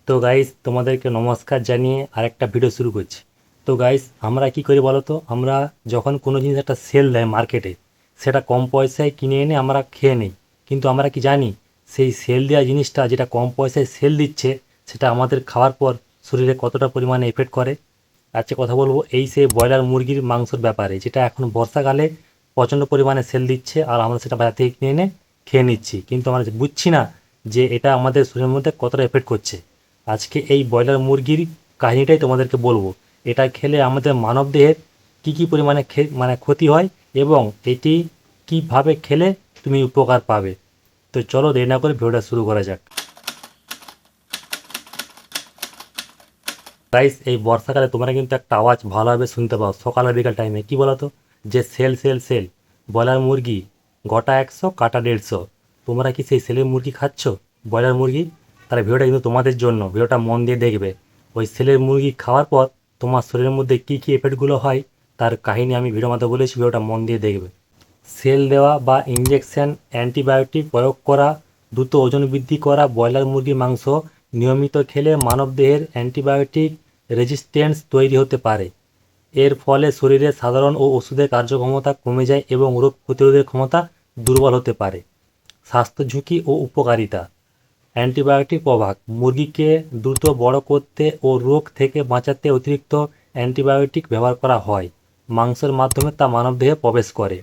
তো গাইস তোমাদেরকে নমস্কার জানিয়ে আরেকটা ভিডিও শুরু করছি। তো গাইস আমরা কি করি বলো তো, আমরা যখন কোনো জিনিস একটা সেল দেয় মার্কেটে, সেটা কম পয়সায় কিনে এনে আমরা খেয়ে নিই। কিন্তু আমরা কি জানি সেই সেল দেওয়া জিনিসটা যেটা কম পয়সায় সেল দিচ্ছে সেটা আমাদের খাওয়ার পর শরীরে কতটা পরিমাণে এফেক্ট করে। আজকে কথা বলবো এই সেই ব্রয়লার মুরগির মাংসর ব্যাপারে, যেটা এখন বর্ষাকালে প্রচণ্ড পরিমাণে সেল দিচ্ছে আর আমরা সেটা বাজার থেকে কিনে এনে খেয়ে নিচ্ছি, কিন্তু আমরা বুঝছি না যে এটা আমাদের শরীরের মধ্যে কতটা এফেক্ট করছে। আজকে এই ব্রয়লার মুরগির কাহিনিটাই তোমাদেরকে বলবো। এটা খেলে আমাদের মানবদেহের কী পরিমাণে ক্ষতি হয় এবং এটি কিভাবে খেলে তুমি উপকার পাবে। তো চলো দেরি না করে ভিডিওটা শুরু করা যাক। গাইস এই বর্ষাকালে তোমরা কিন্তু একটা আওয়াজ ভালোভাবে শুনতে পাও সকাল আর বিকাল টাইমে, কি বলো তো, যে সেল সেল সেল, ব্রয়লার মুরগি গোটা 100 কাটা 150। তোমরা কি সেই সেলের মুরগি খাচ্ছ, ব্রয়লার মুরগি? তাহলে ভিডিওটা কিন্তু তোমাদের জন্য, ভিডিওটা মন দিয়ে দেখবে। ওই সেলের মুরগি খাওয়ার পর তোমার শরীরের মধ্যে কী কী এফেক্টগুলো হয় তার কাহিনী আমি ভিডিওর মধ্যে বলেছি, ভিডিওটা মন দিয়ে দেখবে। সেল দেওয়া বা ইঞ্জেকশন, অ্যান্টিবায়োটিক প্রয়োগ করা, দ্রুত ওজন বৃদ্ধি করা ব্রয়লার মুরগির মাংস নিয়মিত খেলে মানবদেহের অ্যান্টিবায়োটিক রেজিস্ট্যান্স তৈরি হতে পারে। এর ফলে শরীরে সাধারণ ও ওষুধের কার্যক্ষমতা কমে যায় এবং রোগ প্রতিরোধের ক্ষমতা দুর্বল হতে পারে। স্বাস্থ্য ঝুঁকি ও উপকারিতা। অ্যান্টিবায়োটিক প্রভাব। মুরগিকে দ্রুত বড় করতে ও রোগ থেকে বাঁচাতে অতিরিক্ত অ্যান্টিবায়োটিক ব্যবহার করা হয়। মাংসের মাধ্যমে তা মানবদেহে প্রবেশ করে।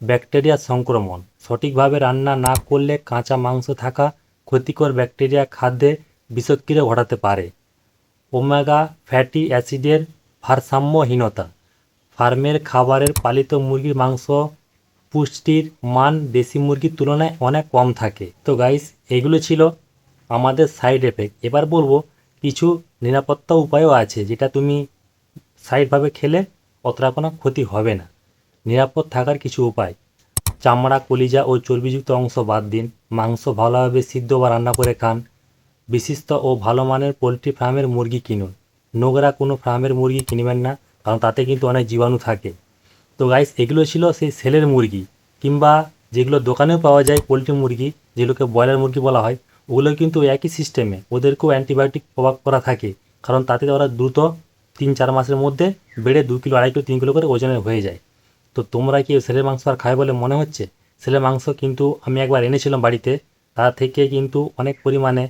ব্যাকটেরিয়া সংক্রমণ। সঠিকভাবে রান্না না করলে কাঁচা মাংস থাকা ক্ষতিকর ব্যাকটেরিয়া খাদ্যে বিষক্রিয়া ঘটাতে পারে। ওমেগা ফ্যাটি অ্যাসিডের ভারসাম্যহীনতা। ফার্মের খাবারের পালিত মুরগির মাংস পুষ্টির মান দেশি মুরগির তুলনায় অনেক কম থাকে। তো গাইস এগুলো ছিল আমাদের সাইড এফেক্ট। এবার বলবো কিছু নিরাপত্তা উপায়ও আছে, যেটা তুমি সাইডভাবে খেলে অতটা কোনো ক্ষতি হবে না। নিরাপদ থাকার কিছু উপায়: চামড়া, কলিজা ও চর্বিযুক্ত অংশ বাদ দিন। মাংস ভালোভাবে সিদ্ধ বা রান্না করে খান। বিশিষ্ট ও ভালো মানের পোলট্রি ফার্মের মুরগি কিনুন। নোংরা কোনো ফার্মের মুরগি কিনবেন না, কারণ তাতে কিন্তু অনেক জীবাণু থাকে। তো গাইস এগুলো ছিল সেই সেলের মুরগি, কিংবা যেগুলো দোকানেও পাওয়া যায় পোলট্রি মুরগি, যেগুলোকে ব্রয়লার মুরগি বলা হয়। ওগুলো কিন্তু একই সিস্টেমে, ওদেরকেও অ্যান্টিবায়োটিক প্রভাব করা থাকে, কারণ তাতে ওরা দ্রুত 3-4 মাসের মধ্যে বেড়ে 2 কিলো, 2.5 কিলো, 3 কিলো করে ওজনের হয়ে যায়। তো তোমরা কি সেলের মাংস আর খাবে বলে মনে হচ্ছে? সেলের মাংস কিন্তু আমি একবার এনেছিলাম বাড়িতে, তার থেকে কিন্তু অনেক পরিমাণে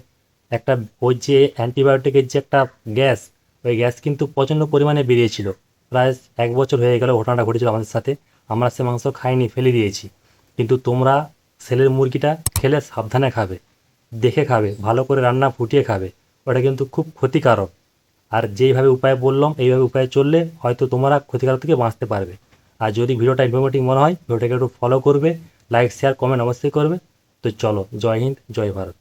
একটা ওই যে অ্যান্টিবায়োটিকের যে একটা গ্যাস, ওই গ্যাস কিন্তু প্রচণ্ড পরিমাণে বেরিয়েছিল। প্রায় 1 বছর হয়ে গেল ঘটনাটা ঘটেছিল আমাদের সাথে। আমরা সে মাংস খাইনি, ফেলে দিয়েছি। কিন্তু তোমরা সেলের মুরগিটা খেলে সাবধানে খাবে, দেখে খাবে, ভালো করে রান্না ফুটিয়ে খাবে। ওটা কিন্তু খুব ক্ষতিকারক। আর যেইভাবে উপায় বললাম এইভাবে উপায়ে চললে হয়তো তোমরা ক্ষতিকারক থেকে বাঁচতে পারবে। আর যদি ভিডিওটা ইনফরমেটিভ মনে হয় ভিডিওটাকে একটু ফলো করবে, লাইক শেয়ার কমেন্ট অবশ্যই করবে। তো চলো, জয় হিন্দ, জয় ভারত।